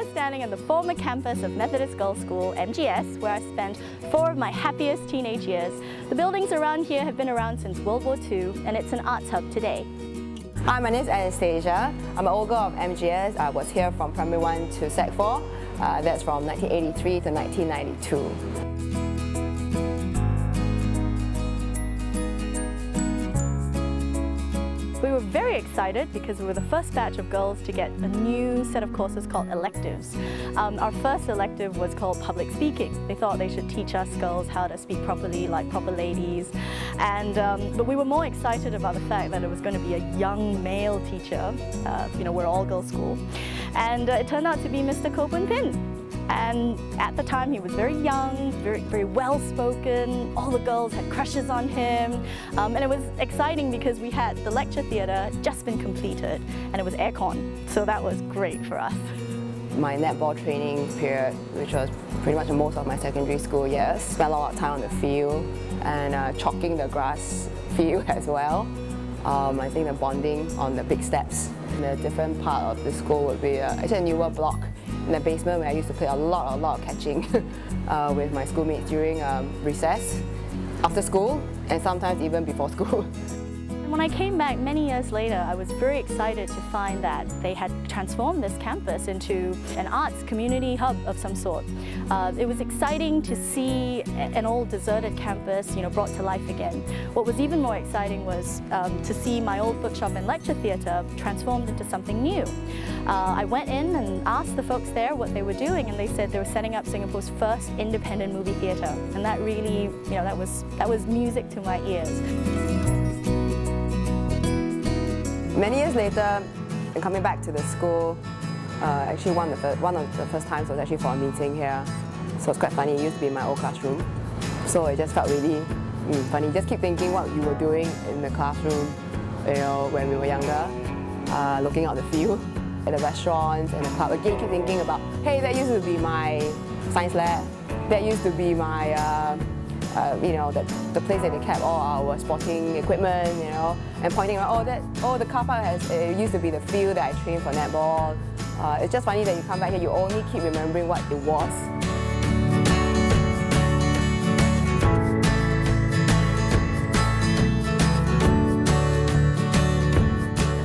We're standing on the former campus of Methodist Girls' School, MGS, where I spent 4 of my happiest teenage years. The buildings around here have been around since World War II, and it's an arts hub today. Hi, my name is Anastasia. I'm an old girl of MGS. I was here from Primary 1 to Sec 4. That's from 1983 to 1992. We were very excited because we were the first batch of girls to get a new set of courses called electives. Our first elective was called public speaking. They thought they should teach us girls how to speak properly, like proper ladies. But we were more excited about the fact that it was going to be a young male teacher. We're all girls' school. And it turned out to be Mr. Copeland Pin. And at the time, he was very young, very well-spoken. All the girls had crushes on him. And it was exciting because we had the lecture theatre just been completed and it was aircon. So that was great for us. My netball training period, which was pretty much most of my secondary school years, spent a lot of time on the field and chalking the grass field as well. I think the bonding on the big steps in a different part of the school would be actually a newer block in the basement where I used to play a lot of catching with my schoolmates during recess, after school, and sometimes even before school. When I came back many years later, I was very excited to find that they had transformed this campus into an arts community hub of some sort. It was exciting to see an old deserted campus, brought to life again. What was even more exciting was to see my old bookshop and lecture theatre transformed into something new. I went in and asked the folks there what they were doing, and they said they were setting up Singapore's first independent movie theatre, and that really, that was music to my ears. Many years later, and coming back to the school, actually one of the first times was actually for a meeting here. So it's quite funny. It used to be in my old classroom, so it just felt really funny. Just keep thinking what you were doing in the classroom, when we were younger, looking out the field, at the restaurants and the club. Again, keep thinking about, hey, that used to be my science lab. That used to be my the place that they kept all our sporting equipment, and pointing out, the car park it used to be the field that I trained for netball. It's just funny that you come back here, you only keep remembering what it was.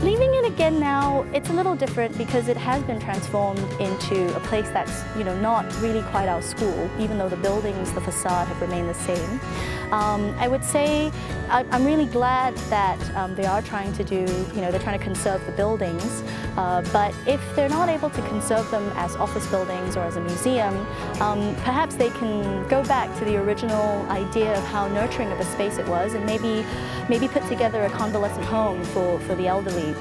Leaving it again now, it's a little different because it has been transformed into a place that's not really quite our school, even though the buildings, the facade have remained the same. I would say I'm really glad that they are trying to they're trying to conserve the buildings, but if they're not able to conserve them as office buildings or as a museum, perhaps they can go back to the original idea of how nurturing of a space it was and maybe put together a convalescent home for the elderly.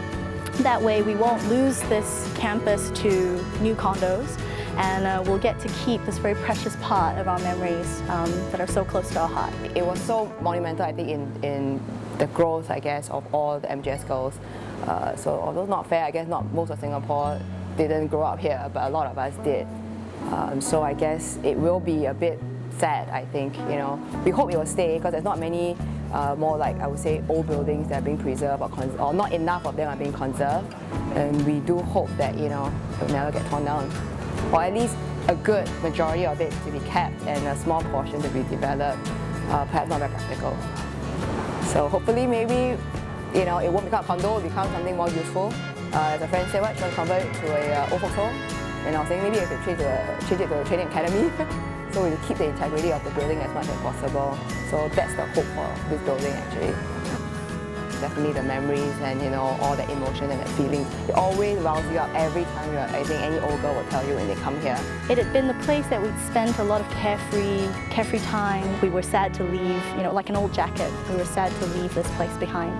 That way we won't lose this campus to new condos, and we'll get to keep this very precious part of our memories that are so close to our heart. It was so monumental, I think, in the growth, I guess, of all the MGS girls. So although not fair, I guess not most of Singapore didn't grow up here, but a lot of us did. So I guess it will be a bit sad, I think. We hope it will stay because there's not many more, like I would say, old buildings that are being preserved or not enough of them are being conserved. And we do hope that it will never get torn down, or at least a good majority of it to be kept and a small portion to be developed. Perhaps not very practical. So hopefully, maybe it won't become a condo, it will become something more useful. As a friend said, what, should I convert it to a old folks home? And I was saying maybe I could change it to a training academy. So we keep the integrity of the building as much as possible. So that's the hope for this building, actually. Definitely the memories and all the emotion and the feelings. It always riles you up every time I think any old girl will tell you when they come here. It had been the place that we'd spent a lot of carefree time. We were sad to leave, like an old jacket. We were sad to leave this place behind.